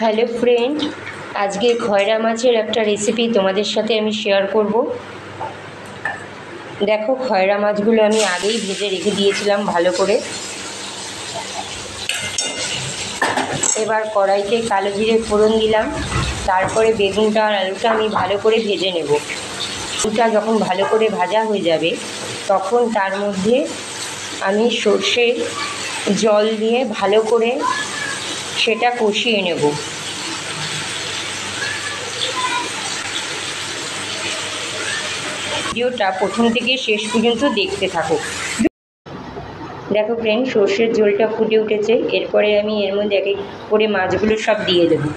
Hello friend, আজকে খয়রা মাছের একটা রেসিপি তোমাদের সাথে আমি শেয়ার করব। দেখো, খয়রা মাছগুলো আমি আগেই ভেজে রেখে দিয়েছিলাম ভালো করে। এবার কড়াইতে কালো জিরে ফোড়ন দিলাম, তারপরে বেগুনটা আর আলুটা আমি ভালো করে ভেজে নেব। আলুটা যখন ভালো করে ভাজা হয়ে যাবে তখন তার মধ্যে আমি সর্ষের জল দিয়ে ভালো করে সেটা কষিয়ে নেব। ভিডিওটা প্রথম থেকে শেষ পর্যন্ত দেখতে থাকো। দেখো ফ্রেন্ড, সর্ষের ঝোলটা ফুটে উঠেছে। এরপরে আমি এর মধ্যে এক এক করে মাছগুলো সব দিয়ে দেবো।